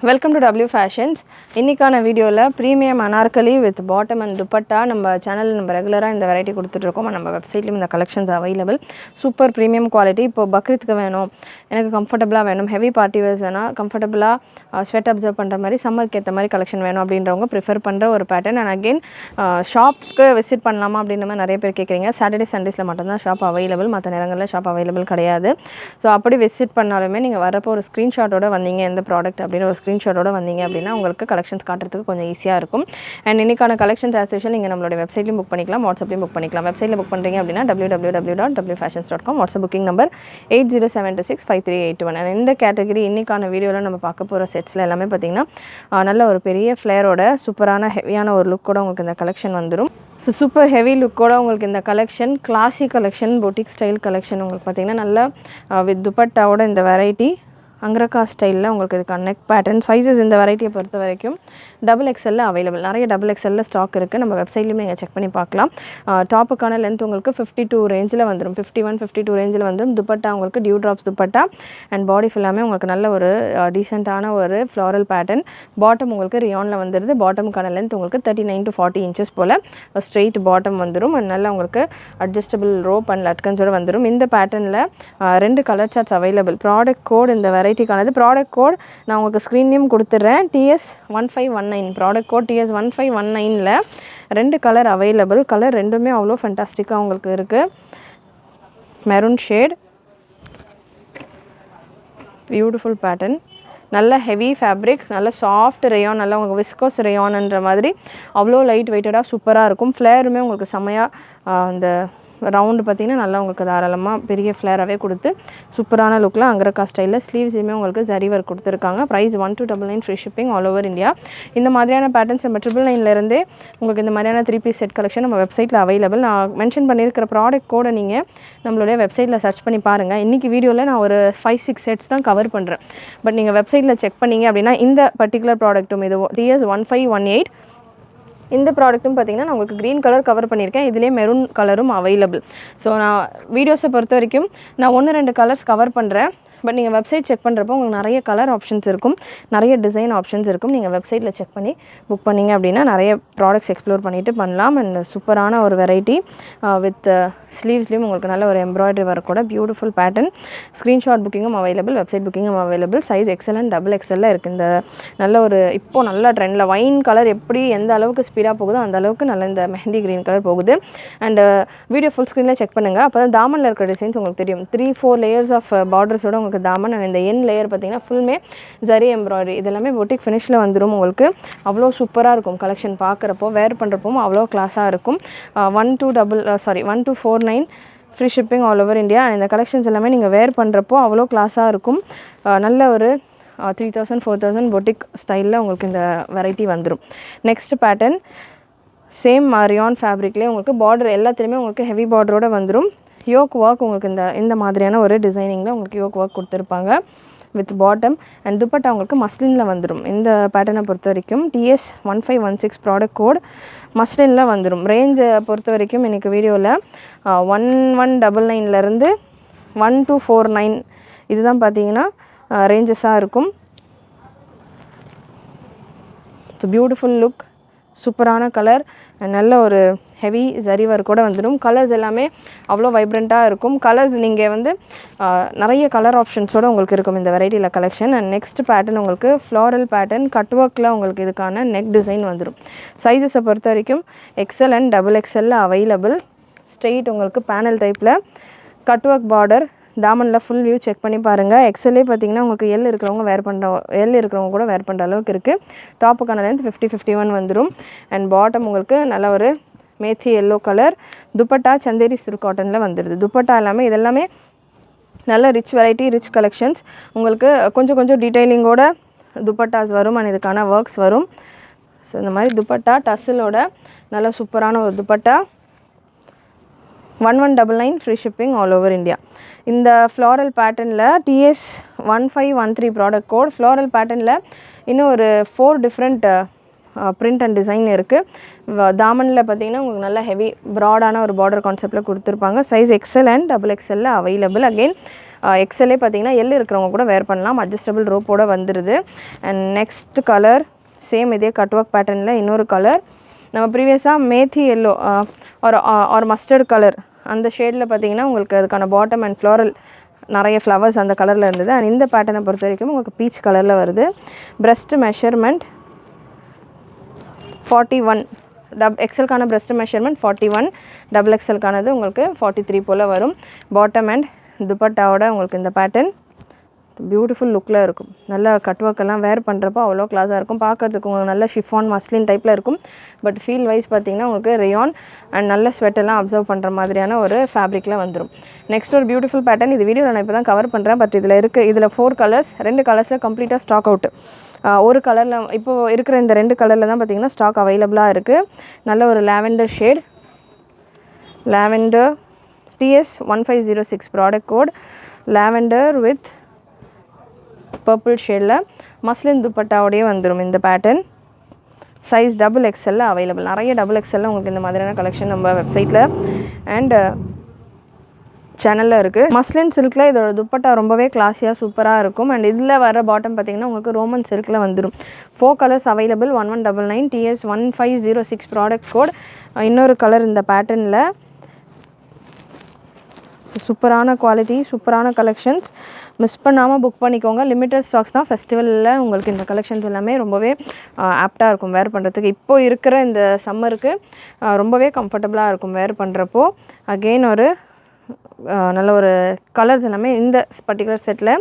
Welcome to W fashions. இன்றைக்கான வீடியோவில் premium Anarkali with bottom and dupatta நம்ம சேனலில் நம்ம ரெகுலராக இந்த வெரைட்டி கொடுத்துட்ருக்கோம். நம்ம வெப்சைட்லேயும் இந்த collections available. Super premium quality. இப்போ பக்ரீத்துக்கு வேணும், எனக்கு கம்ஃபர்டபுளாக வேணும், ஹெவி பார்ட்டி வேர்ஸ் வேணால், கம்ஃபர்டபுளாக ஸ்வெட் அப்சர்வ் பண்ணுற மாதிரி சம்மருக்கு ஏற்ற மாதிரி கலெக்ஷன் வேணும் அப்படின்றவங்க ப்ரிஃபர் பண்ணுற ஒரு பேட்டர்ன். அண்ட் அகெயின் ஷாப்புக்கு விசிட் பண்ணலாமா அப்படின்ற மாதிரி நிறைய பேர் கேட்குறீங்க. சாட்டர்டே சண்டேஸில் மட்டும்தான் ஷாப் அவைலபிள், மற்ற நேரங்களில் ஷாப் அவைலபிள் கிடையாது. ஸோ அப்படி விசிட் பண்ணாலுமே நீங்கள் வரப்போ ஒரு ஸ்க்ரீன்ஷாட்டோட வந்தீங்க, எந்த ப்ராடக்ட் அப்படின்னு ஒரு ஸ்க்ரீன்ஷாட்டோட வந்தீங்க அப்படின்னா உங்களுக்கு கலெக்ஷன்ஸ் காட்டுறதுக்கு கொஞ்சம் ஈஸியாக இருக்கும். அண்ட் இன்றைக்கான கலெக்ஷன்ஸ் ஆஸ் யூஷுவல் நீங்கள் நம்மளோட வெப்சைட்லையும் புக் பண்ணிக்கலாம், வாட்ஸ்அப்லையும் புக் பண்ணிக்கலாம். வெப்சைட்டில் புக் பண்ணுறீங்க அப்படின்னா www.wfashions.com, WhatsApp booking number 8072653821. And இந்த கேட்டகரி இன்றைக்கான வீடியோவில் நம்ம பார்க்க போகிற செட்ஸில் எல்லாமே பார்த்திங்கன்னா நல்ல ஒரு பெரிய ஃப்ளேரோட சூப்பரான ஹெவியான ஒரு லுக்கோட உங்களுக்கு இந்த கலெக்ஷன் வந்துடும். ஸோ சூப்பர் ஹெவி லுக்கோட உங்களுக்கு இந்த collection, classy collection, boutique style collection உங்களுக்கு பார்த்திங்கன்னா நல்லா வித் துப்பட்டாவோட இந்த வெரைட்டி அங்கரக்கா ஸ்டைலில் உங்களுக்கு இதுக்கான நெக் பேட்டர்ன் சைஸஸ் இந்த வெரைட்டியை பொறுத்த வரைக்கும் XXL அவைலபிள். நிறைய XXL ஸ்டாக் இருக்குது. நம்ம வெப்சைட்லேயும் நீங்கள் செக் பண்ணி பார்க்கலாம். டாப்புக்கான லென்த் உங்களுக்கு 52 ரேஞ்சில் வந்துடும், 51, 52 ரேஞ்சில் வந்துடும். துப்பட்டா உங்களுக்கு dew drops dupatta and body ஃபுல்லாமே உங்களுக்கு நல்ல ஒரு டீசெண்டான ஒரு ஃப்ளாரல் பேட்டர்ன். பாட்டம் உங்களுக்கு ரியானில் வந்துடுது. பாட்டமுக்கான லென்த் உங்களுக்கு 39 to 40 இன்ச்சஸ் போல் ஸ்ட்ரெயிட் பாட்டம் வந்துடும். அண்ட் நல்லா உங்களுக்கு அட்ஜஸ்டபிள் ரோப் அண்ட் லட்கன்ஸோடு வந்துடும். இந்த பேட்டர்னில் 2 colour charts available. Product code இந்த வெரைட்டிக்கானது. ப்ராடக்ட் கோட் நான் உங்களுக்கு ஸ்க்ரீன்லேயும் கொடுத்துட்றேன். TS1519 ப்ராடக்ட் கோட் TS1519ல் 2 கலர் அவைலபிள். கலர் ரெண்டுமே அவ்வளோ ஃபேண்டாஸ்டிக்காக உங்களுக்கு இருக்குது. மெரூன் ஷேட், பியூட்டிஃபுல் பேட்டர்ன், நல்ல ஹெவி ஃபேப்ரிக், நல்ல சாஃப்ட் ரேயான், நல்லா உங்களுக்கு விஸ்கோஸ் ரேயான்ன்ற மாதிரி அவ்வளோ லைட் வெயிட்டடாக சூப்பராக இருக்கும். ஃப்ளேருமே உங்களுக்கு செம்மையாக அந்த ரவுண்டு பார்த்திங்கன்னா நல்லா உங்களுக்கு தாராளமாக பெரிய ஃப்ளேராகவே கொடுத்து சூப்பரான லுக்கில் அங்கரக்கா ஸ்டைலில் ஸ்லீவ்ஸுமே உங்களுக்கு ஜரி ஒர்க் கொடுத்துருக்காங்க. Price 1299, free shipping all over India. இந்த மாதிரியான பேட்டர்ன்ஸ் நம்ம 999லேருந்தே உங்களுக்கு இந்த மாதிரியான 3 பீஸ் செட் கலெக்ஷன் நம்ம வெப்சைட்டில் அவைலபிள். நான் மென்ஷன் பண்ணியிருக்கிற ப்ராடக்ட் கோடை நீங்கள் நம்மளுடைய வெப்சைட்டில் சர்ச் பண்ணி பாருங்கள். இன்றைக்கி வீடியோவில் நான் ஒரு 5-6 செட்ஸ் தான் கவர் பண்ணுறேன். பட் நீங்கள் வெப்சைட்டில் செக் பண்ணிங்க அப்படின்னா இந்த பர்டிகுலர் ப்ராடக்ட்டும் இது TS1518 இந்த ப்ராடக்ட்டும் பார்த்திங்கன்னா நான் உங்களுக்கு க்ரீன் கலர் கவர் பண்ணியிருக்கேன். இதிலே மெரூன் கலரும் அவைலபிள். ஸோ நான் வீடியோஸை பொறுத்த வரைக்கும் நான் 1-2 கலர்ஸ் கவர் பண்ணுறேன். பட் நீங்கள் வெப்சைட் செக் பண்ணுறப்போ உங்களுக்கு நிறைய கலர் ஆப்ஷன்ஸ் இருக்கும், நிறைய டிசைன் ஆப்ஷன்ஸ் இருக்கும். நீங்கள் வெப்சைட்டில் செக் பண்ணி புக் பண்ணிங்க அப்படின்னா நிறைய ப்ராடக்ட்ஸ் எக்ஸ்ப்ளோர் பண்ணிவிட்டு பண்ணலாம். அண்ட் சூப்பரான ஒரு வெரைட்டி வித் ஸ்லீவ்ஸ்லேயும் உங்களுக்கு நல்ல ஒரு எம்ப்ராய்டரி ஒர்க்கோட பியூட்டிஃபுல் பேட்டர்ன். ஸ்க்ரீன்ஷாட் புக்கிங்கும் அவைலபிள், வெப்சைட் புக்கிங்கும் available. Size XL and XXL இருக்குது. இந்த நல்ல ஒரு இப்போது நல்ல ட்ரெண்டில் வைன் கலர் எப்படி எந்த அளவுக்கு ஸ்பீடாக போகுதோ அந்த அளவுக்கு நல்ல இந்த மெஹந்தி க்ரீன் கலர் போகுது. அண்ட் வீடியோ ஃபுல் ஸ்க்ரீனில் செக் பண்ணுங்கள். அப்போ தான் தாமனில் இருக்கிற டிசைன்ஸ் உங்களுக்கு தெரியும். 3-4 லேயர்ஸ் ஆஃப் பார்டர்ஸோட உங்களுக்கு தாமன். அண்ட் இந்த என் லேயர் பார்த்திங்கன்னா ஃபுல்மே ஜரி எம்ப்ராய்டரி. இதெல்லாமே பொட்டிக் ஃபினிஷில் வந்துடும். உங்களுக்கு அவ்வளோ சூப்பராக இருக்கும் கலெக்ஷன். பார்க்குறப்போ வேர் பண்ணுறப்போ அவ்வளோ கிளாஸாக இருக்கும். 1249 free shipping all over India. இந்த கலெக்ஷன்ஸ் எல்லாமே நீங்கள் வேர் பண்ணுறப்போ அவ்வளோ கிளாஸாக இருக்கும். நல்ல ஒரு 3000, 4000 பொட்டிக் ஸ்டைலில் உங்களுக்கு இந்த வெரைட்டி வந்துடும். நெக்ஸ்ட் பேட்டர்ன் சேம் ரியான் ஃபேப்ரிக்லேயே உங்களுக்கு பார்டர் எல்லாத்துலேயுமே உங்களுக்கு ஹெவி பார்டரோடு வந்துடும். யோக் ஒர்க் உங்களுக்கு இந்த மாதிரியான ஒரு டிசைனிங்கில் உங்களுக்கு யோக் ஒர்க் கொடுத்துருப்பாங்க வித் பாட்டம். அண்ட் துப்பட்டா உங்களுக்கு மஸ்லினில் வந்துடும். இந்த பேட்டர்னை பொறுத்த வரைக்கும் TS1516 ப்ராடக்ட் கோட் மஸ்லினில் வந்துடும். ரேஞ்சை பொறுத்த வரைக்கும் எனக்கு வீடியோவில் 1199லேருந்து 1249 இதுதான் பார்த்தீங்கன்னா ரேஞ்சஸாக இருக்கும். ஸோ பியூட்டிஃபுல் லுக், சூப்பரான கலர், நல்ல ஒரு ஹெவி ஜரி ஒர்க்கோட வந்துடும். கலர்ஸ் எல்லாமே அவ்வளோ வைப்ரண்ட்டாக இருக்கும். கலர்ஸ் நீங்கள் வந்து நிறைய கலர் ஆப்ஷன்ஸோடு உங்களுக்கு இருக்கும் இந்த வெரைட்டியில் கலெக்ஷன். அண்ட் நெக்ஸ்ட் பேட்டர்ன் உங்களுக்கு ஃப்ளாரல் பேட்டர்ன் கட் ஒர்க்கில் உங்களுக்கு இதுக்கான நெக் டிசைன் வந்துடும். சைஸஸை பொறுத்த வரைக்கும் XL and XXL available. Straight உங்களுக்கு பேனல் டைப்பில் கட் ஒர்க் பார்டர். தாமனில் ஃபுல் வியூ செக் பண்ணி பாருங்கள். XL பார்த்திங்கன்னா உங்களுக்கு எல் இருக்கிறவங்க கூட வேர் பண்ணுற அளவுக்கு இருக்குது. டாப்புக்கான லென்த் 50-51 வந்துடும். அண்ட் பாட்டம் உங்களுக்கு நல்ல ஒரு methi yellow colour. Dupatta Chanderi silk காட்டனில் வந்துடுது. துப்பட்டா இதெல்லாமே நல்ல ரிச் வெரைட்டி, ரிச் கலெக்ஷன்ஸ். உங்களுக்கு கொஞ்சம் டீட்டெயிலிங்கோட துப்பட்டாஸ் வரும் அண்ட் இதுக்கான ஒர்க்ஸ் வரும். ஸோ இந்த மாதிரி துப்பட்டா டசிலோட நல்ல சூப்பரான ஒரு dupatta 1199 free shipping all over India. இந்த ஃப்ளாரல் பேட்டர்னில் TS1513 ப்ராடக்ட் கோட். ஃப்ளாரல் பேட்டர்னில் இன்னும் ஒரு 4 டிஃப்ரெண்ட் print and design இருக்குது. தாமனில் பார்த்தீங்கன்னா உங்களுக்கு நல்ல ஹெவி ப்ராடான ஒரு பார்டர் கான்செப்டில் கொடுத்துருப்பாங்க. Size XL and XXL available. Again எக்ஸ்எல்லே பார்த்தீங்கன்னா எல் இருக்கிறவங்க கூட வேர் பண்ணலாம். அட்ஜஸ்டபிள் ரோப்போட வந்துடுது. அண்ட் நெக்ஸ்ட் கலர் சேம் இதே கட் ஒர்க் பேட்டர்னில் இன்னொரு கலர். நம்ம ப்ரீவியஸாக மேத்தி எல்லோ ஒரு மஸ்டர்ட் கலர் அந்த ஷேடில் பார்த்தீங்கன்னா உங்களுக்கு அதுக்கான பாட்டம் அண்ட் ஃப்ளோரல் நிறைய ஃப்ளவர்ஸ் அந்த கலரில் இருந்தது. அண்ட் இந்த பேட்டர்னை பொறுத்த வரைக்கும் உங்களுக்கு பீச் கலரில் வருது. பிரஸ்ட் மெஷர்மெண்ட் 41, எக்ஸல்கான பிரஸ்ட் மெஷர்மெண்ட் 41, XXLக்கானது உங்களுக்கு 43 போல் வரும். பாட்டம் அண்ட் துப்பட்டாவோட உங்களுக்கு இந்த பேட்டர்ன் பியூட்டிஃபுல் லுக்கில் இருக்கும். நல்ல கட் ஒர்க்கெல்லாம் வேர் பண்ணுறப்போ அவ்வளோ கிளாஸாக இருக்கும். பார்க்குறதுக்கு உங்களுக்கு நல்ல ஷிஃபான் மஸ்லின் டைப்பில் இருக்கும். பட் ஃபீல் வைஸ் பார்த்திங்கன்னா உங்களுக்கு ரேயான் அண்ட் நல்ல ஸ்வெட்டெல்லாம் அப்சர்வ் பண்ணுற மாதிரியான ஒரு ஃபேப்ரிக்கில் வந்துடும். நெக்ஸ்ட் ஒரு பியூட்டிஃபுல் பேட்டர்ன். இது வீடியோவில் நான் இப்போ தான் கவர் பண்ணுறேன். பட் இதில் 4 கலர்ஸ், 2 கலர்ஸில் கம்ப்ளீட்டாக ஸ்டாக் அவுட். ஒரு கலரில் இப்போது இருக்கிற இந்த 2 கலரில் தான் பார்த்திங்கன்னா ஸ்டாக் அவைலபிளாக இருக்குது. நல்ல ஒரு lavender shade, lavender TS1506 product code, lavender with purple ஷேடில் மஸ்லின் துப்பட்டாவோடையே வந்துடும் இந்த பேட்டர்ன். Size XXL available. நிறைய XXL உங்களுக்கு இந்த மாதிரியான கலெக்ஷன் நம்ம வெப்சைட்டில் அண்ட் சேனலில் இருக்குது. மஸ்லின் சில்கில் இதோட துப்பட்டா ரொம்பவே கிளாஸியாக சூப்பராக இருக்கும். அண்ட் இதில் வர பாட்டம் பார்த்திங்கன்னா உங்களுக்கு ரோமன் சில்கில் வந்துடும். 4 colours available. 1199 TS1506 product code. இன்னொரு கலர் இந்த பேட்டர்னில். சூப்பரான குவாலிட்டி, சூப்பரான கலெக்ஷன்ஸ். மிஸ் பண்ணாமல் புக் பண்ணிக்கோங்க. லிமிட்டட் ஸ்டாக்ஸ் தான். ஃபெஸ்டிவலில் உங்களுக்கு இந்த கலெக்ஷன்ஸ் எல்லாமே ரொம்பவே ஆப்டாக இருக்கும் வேர் பண்ணுறதுக்கு. இப்போது இருக்கிற இந்த சம்மருக்கு ரொம்பவே கம்ஃபர்டபுளாக இருக்கும் வேர் பண்ணுறப்போ. அகெயின் ஒரு நல்ல ஒரு கலர்ஸ் எல்லாமே இந்த பர்டிகுலர் செட்டில்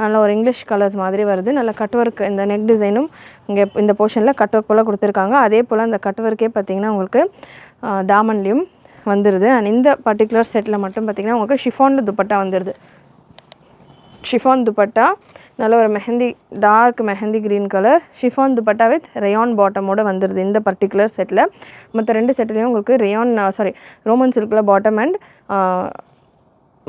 நல்ல ஒரு இங்கிலீஷ் கலர்ஸ் மாதிரி வருது. நல்ல கட் ஒர்க், இந்த நெக் டிசைனும் இங்கே இந்த போர்ஷனில் கட் ஒர்க் போல் கொடுத்துருக்காங்க. அதே போல் அந்த கட் ஒர்க்கே பார்த்திங்கன்னா உங்களுக்கு தாமன்லேயும் வந்துடுது. அண்ட் இந்த பர்டிகுலர் செட்டில் மட்டும் பார்த்திங்கன்னா உங்களுக்கு ஷிஃபானில் துப்பட்டா வந்துடுது. ஷிஃபான் துப்பட்டா நல்ல ஒரு dark mehndi green colour chiffon dupatta with rayon பாட்டமோடு வந்துடுது இந்த பர்டிகுலர் செட்டில். மற்ற 2 செட்லேயும் உங்களுக்கு ரோமன் சில்கில் பாட்டம் அண்ட்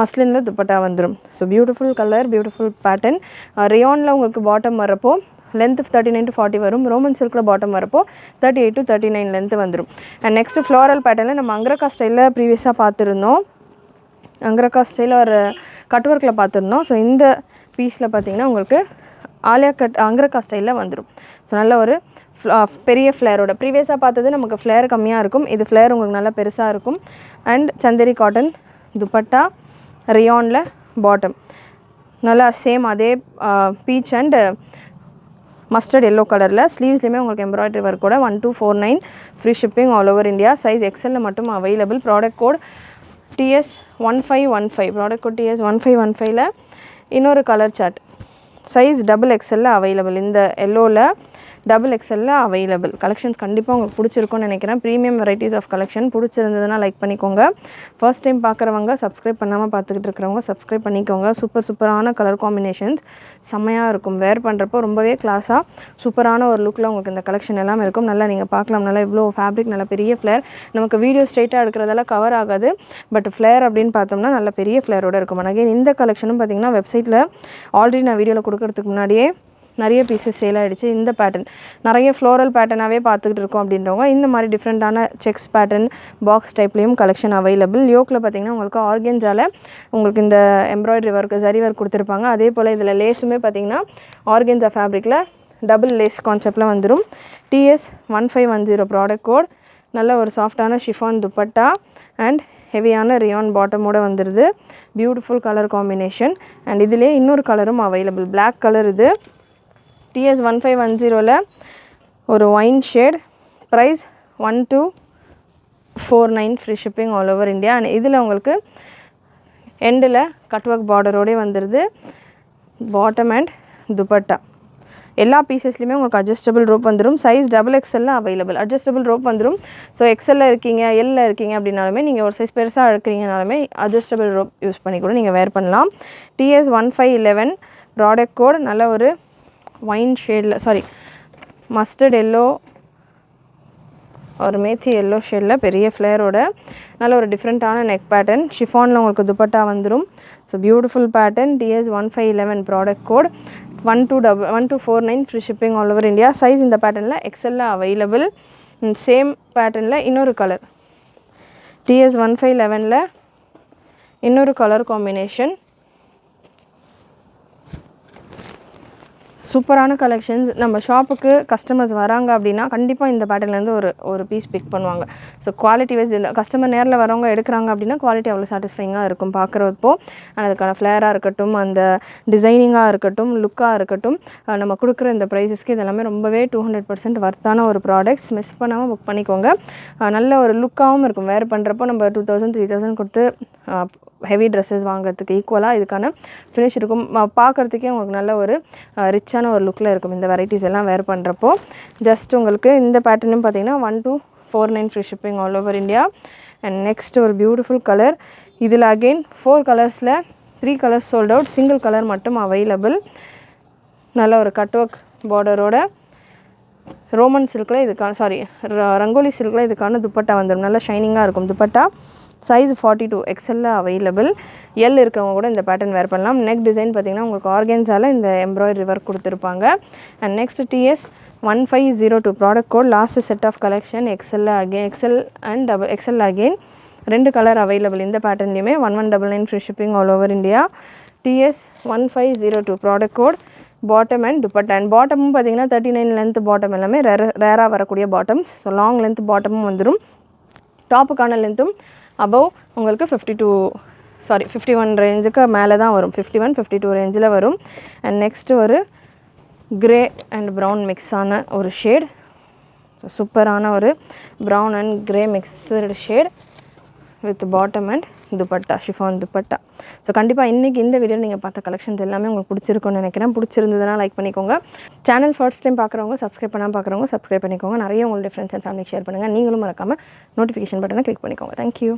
மஸ்லினில் துப்பட்டா வந்துடும். So beautiful colour, beautiful pattern. ரேயானில் உங்களுக்கு பாட்டம் வரப்போ லென்த் 39 to 40 வரும். ரோமன் சில்கில் பாட்டம் வரப்போ 38 to 39 லென்த்து வந்துடும். அண்ட் நெக்ஸ்ட்டு ஃப்ளோரல் பேட்டர்னில் நம்ம அங்கரக்கா ஸ்டைலில் ப்ரீவியஸாக பார்த்துருந்தோம். அங்கரக்கா ஸ்டைலில் ஒரு கட் ஒர்க்கில் பார்த்துருந்தோம். ஸோ இந்த பீஸில் பார்த்திங்கன்னா உங்களுக்கு ஆலியா கட் அங்கரக்கா ஸ்டைலில் வந்துடும். ஸோ நல்ல ஒரு பெரிய ஃப்ளேரோட. ப்ரீவியஸாக பார்த்தது நமக்கு ஃப்ளேர் கம்மியாக இருக்கும். இது ஃப்ளேர் உங்களுக்கு நல்லா பெருசாக இருக்கும். அண்ட் சந்தேரி காட்டன் துப்பட்டா, ரேயானில் பாட்டம் நல்லா சேம் அதே பீச் அண்ட் மஸ்டர்ட் எல்லோ கலரில். ஸ்லீவ்ஸ்லேயுமே உங்களுக்கு எம்ப்ராய்டரி ஒர்க் கூட. 1249 free shipping all over India. Size XL மட்டும் available. Product code TS1515. Product code TS1515ல் இன்னொரு colour chart. Size XXL available. இந்த எல்லோவில் XXL அவைலபிள். கலெக்ஷன்ஸ் கண்டிப்பாக உங்களுக்கு பிடிச்சிருக்கும்னு நினைக்கிறேன். ப்ரீமியம் வெரைட்டிஸ் ஆஃப் கலெக்ஷன் பிடிச்சிருந்ததுன்னா லைக் பண்ணிக்கோங்க. ஃபர்ஸ்ட் டைம் பார்க்குறவங்க, சப்ஸ்கிரைப் பண்ணாமல் பார்த்துக்கிட்டு இருக்கிறவங்க சப்ஸ்கிரைப் பண்ணிக்கோங்க. சூப்பரான கலர் காம்பினேஷன்ஸ் செம்மையாக இருக்கும். வேர் பண்ணுறப்போ ரொம்பவே கிளாஸாக சூப்பரான ஒரு லுக்கில் உங்களுக்கு இந்த கலெக்ஷன் எல்லாமே இருக்கும். நல்லா நீங்கள் பார்க்கலாம். நல்லா இவ்வளோ ஃபேப்ரிக், நல்ல பெரிய ஃப்ளேர். நமக்கு வீடியோ ஸ்ட்ரெயிட்டாக எடுக்கிறதெல்லாம் கவர் ஆகாது. பட் ஃப்ளேர் அப்படின்னு பார்த்தோம்னா நல்ல பெரிய ஃப்ளேரோடு இருக்கும். அகைன் இந்த கலெக்ஷனும் பார்த்திங்கன்னா வெப்சைட்டில் ஆல்ரெடி நான் வீடியோவில் கொடுக்கறதுக்கு முன்னாடியே நிறைய பீசஸ் சேல் ஆகிடுச்சு. இந்த பேட்டர்ன் நிறைய ஃப்ளோரல் பேட்டர்னாகவே பார்த்துக்கிட்டு இருக்கோம் அப்படின்றவங்க இந்த மாதிரி டிஃப்ரெண்ட்டான செக்ஸ் பேட்டர்ன் பாக்ஸ் டைப்லேயும் கலெக்ஷன் அவைலபிள். யோக்கில் பார்த்திங்கன்னா உங்களுக்கு ஆர்கென்ஜாவில் உங்களுக்கு இந்த எம்ப்ராய்டரி ஒர்க், ஜரி ஒர்க் கொடுத்துருப்பாங்க. அதே போல் இதில் லேஸுமே பார்த்திங்கன்னா ஆர்கென்ஜா ஃபேப்ரிக்கில் டபுள் லேஸ் கான்செப்டில் வந்துடும். TS1510 product code. நல்ல ஒரு சாஃப்டான ஷிஃபான் துப்பட்டா அண்ட் ஹெவியான ரேயான் பாட்டமோடு வந்துடுது. Beautiful colour combination. அண்ட் இதிலே இன்னொரு கலரும் அவைலபிள். Black colour. இது TS1510ல் ஒரு wine shade. Price 1249 free shipping all over India. And இதில் உங்களுக்கு எண்டில் கட் ஒர்க் பார்டரோடே வந்துடுது. பாட்டம் அண்ட் துப்பட்டா எல்லா பீசஸ்லையுமே உங்களுக்கு அட்ஜஸ்டபிள் ரோப் வந்துடும். Size XXL available. Adjustable rope வந்துடும். ஸோ XL இருக்கீங்க, L இருக்கீங்க அப்படின்னாலுமே நீங்கள் ஒரு சைஸ் பெருசாக இருக்கிறீங்கனாலுமே அட்ஜஸ்டபிள் ரோப் யூஸ் பண்ணி கூட நீங்கள் வேர் பண்ணலாம். TS1511 product code. நல்ல ஒரு ஒயின் ஷேடில் மஸ்டர்ட் எல்லோ ஒரு மேத்தி எல்லோ ஷேடில் பெரிய ஃப்ளேரோட நல்ல ஒரு டிஃப்ரெண்ட்டான நெக் பேட்டர்ன். ஷிஃபானில் உங்களுக்கு துப்பட்டா வந்துடும். So beautiful pattern. TS1511 product code. 1249 free shipping all over India. Size இந்த பேட்டர்னில் எக்ஸலில் அவைலபிள். சேம் பேட்டர்னில் இன்னொரு கலர் TS 1511 இன்னொரு கலர் காம்பினேஷன். சூப்பரான கலெக்ஷன்ஸ். நம்ம ஷாப்புக்கு கஸ்டமர்ஸ் வராங்க அப்படின்னா கண்டிப்பாக இந்த பேட்டர்ன்லேருந்து ஒரு பீஸ் பிக் பண்ணுவாங்க. ஸோ குவாலிட்டி வைஸ் இந்த கஸ்டமர் நேரில் வரவங்க எடுக்கிறாங்க அப்படின்னா குவாலிட்டி அவ்வளோ சாட்டிஸ்ஃபைங்காக இருக்கும் பார்க்குறப்போ. அதுக்கான ஃப்ளேராக இருக்கட்டும், அந்த டிசைனிங்காக இருக்கட்டும், லுக்காக இருக்கட்டும், நம்ம கொடுக்குற இந்த ப்ரைஸஸ்க்கு இதெல்லாமே ரொம்பவே 200% வர்த்தான ஒரு ப்ராடக்ட்ஸ். மிஸ் பண்ணாமல் புக் பண்ணிக்கோங்க. நல்ல ஒரு லுக்காகவும் இருக்கும். வேர் பண்ணுறப்போ நம்ம 2000 3000 கொடுத்து ஹெவி ட்ரெஸ்ஸஸ் வாங்குறதுக்கு ஈக்குவலாக இதுக்கான ஃபினிஷ் இருக்கும். பார்க்குறதுக்கே உங்களுக்கு நல்ல ஒரு ரிச்சான ஒரு லுக்கில் இருக்கும் இந்த வெரைட்டிஸ் எல்லாம் வேர் பண்ணுறப்போ. ஜஸ்ட் உங்களுக்கு இந்த பேட்டர்னும் பார்த்தீங்கன்னா 1249 free shipping all over India. And next ஒரு பியூட்டிஃபுல் கலர். இதில் அகெயின் 4 கலர்ஸில் 3 colours sold out, single colour மட்டும் அவைலபிள். நல்ல ஒரு கட் ஒர்க் பார்டரோட ரோமன் சில்கில் இதுக்கான ரங்கோலி சில்கில் இதுக்கான துப்பட்டா வந்துடும். நல்லா ஷைனிங்காக இருக்கும் துப்பட்டா. சைஸ் 42 எக்ஸலில் அவைலபிள். எல் இருக்கிறவங்க கூட இந்த பேட்டர்ன் வேர் பண்ணலாம். நெக் டிசைன் பார்த்திங்கன்னா உங்களுக்கு ஆர்கன்ஸால் இந்த எம்ப்ராய்டரி ஒர்க் கொடுத்துருப்பாங்க. And next TS 1502 product code. Last set of collection எக்ஸலில் again XL and XL again 2 colour available. இந்த பேட்டர்ன்லேயுமே 1199 free shipping all over India. TS 1502 product code. Bottom and dupatta. And பாட்டமும் பார்த்திங்கன்னா 39 லென்த் பாட்டம் எல்லாமே ரேராக வரக்கூடிய bottoms. So long length பாட்டமும் வந்துடும். டாப்புக்கான லென்த்தும் அபவ் உங்களுக்கு 51 ரேஞ்சுக்கு மேலே தான் வரும். 51 52 ரேஞ்சில் வரும். அண்ட் நெக்ஸ்ட்டு ஒரு கிரே அண்ட் ப்ரௌன் மிக்ஸான ஒரு ஷேட். சூப்பரான ஒரு brown and grey mixed shade with bottom and dupatta, chiffon dupatta. So கண்டிப்பாக இன்றைக்கி இந்த வீடியோ நீங்கள் பார்த்த கலெக்ஷன்ஸ் எல்லாமே உங்களுக்கு பிடிச்சிருக்குன்னு நினைக்கிறேன். பிடிச்சிருந்ததுன்னா லைக் பண்ணிக்கோங்க. சேனல் ஃபர்ஸ்ட் டைம் பார்க்குறவங்க, சப்ஸ்கிரைப் பண்ணாமல் பார்க்குறவங்க சப்ஸ்கிரைப் பண்ணிக்கோங்க. நிறைய உங்களுடைய ஃப்ரெண்ட்ஸ் அண்ட் ஃபேமிலிக்கு ஷேர் பண்ணுங்கள். நீங்களும் மறக்காமல் நோட்டிஃபிகேஷன் பட்டனை கிளிக் பண்ணிக்கோங்க. தேங்க்யூ.